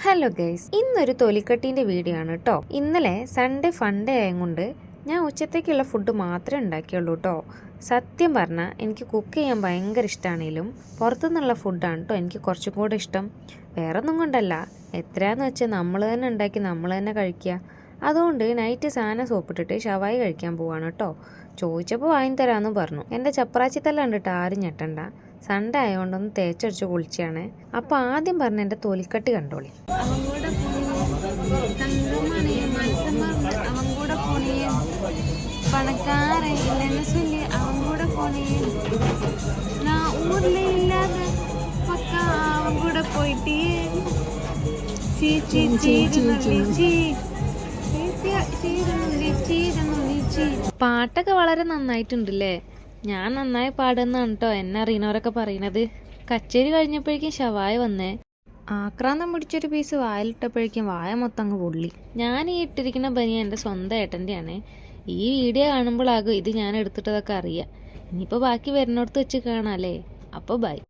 Hello guys, ഇന്നൊരു തൊലിക്കട്ടീൻ്റെ video ആണ് കേട്ടോ. ഇന്നലെ സൺഡേ ഫൺഡേ ആയതുകൊണ്ട് ഞാൻ ഉച്ചത്തേക്കുള്ള ഫുഡ് മാത്രമേ ഉണ്ടാക്കിയുള്ളൂ കേട്ടോ. സത്യം പറഞ്ഞാൽ എനിക്ക് കുക്ക് ചെയ്യാൻ ഭയങ്കര ഇഷ്ടമാണെങ്കിലും പുറത്തുനിന്നുള്ള ഫുഡാണ് കേട്ടോ എനിക്ക് കുറച്ചും കൂടെ ഇഷ്ടം. വേറെ ഒന്നും കൊണ്ടല്ല, എത്രയാന്ന് വെച്ചാൽ നമ്മൾ തന്നെ ഉണ്ടാക്കി നമ്മൾ തന്നെ കഴിക്കുക. അതുകൊണ്ട് നൈറ്റ് സാധനം സോപ്പിട്ടിട്ട് ഷവായി കഴിക്കാൻ പോവാണ് കേട്ടോ. ചോദിച്ചപ്പോൾ വാങ്ങി തരാമെന്ന് പറഞ്ഞു. എൻ്റെ ചപ്രാച്ചിത്തല്ല കണ്ടിട്ട് ആരും ഞെട്ടണ്ട. സൺഡേ ആയതുകൊണ്ടൊന്ന് തേച്ചടിച്ച് കുളിച്ചാണ്. അപ്പോൾ ആദ്യം പറഞ്ഞ എൻ്റെ തൊലിക്കട്ടി കണ്ടോളി. പാട്ടൊക്കെ വളരെ നന്നായിട്ടുണ്ടല്ലേ. ഞാൻ നന്നായി പാടുന്നാണ് കേട്ടോ എന്നെ അറിയണവരൊക്കെ പറയണത്. കച്ചേരി കഴിഞ്ഞപ്പോഴേക്കും ഷവായ വന്നേ. ആക്രാന്തം പിടിച്ചൊരു പീസ് വായിലിട്ടപ്പോഴേക്കും വായ മൊത്തം അങ്ങ് പൊള്ളി. ഞാൻ ഈ ഇട്ടിരിക്കുന്ന ബനിയ എൻ്റെ സ്വന്തം ഏട്ടൻ്റെയാണ്. ഈ വീഡിയോ കാണുമ്പോഴാകും ഇത് ഞാൻ എടുത്തിട്ടതൊക്കെ അറിയാം. ഇനിയിപ്പോൾ ബാക്കി വരുന്നിടത്ത് വെച്ച് കാണാമല്ലേ. അപ്പോൾ ബൈ.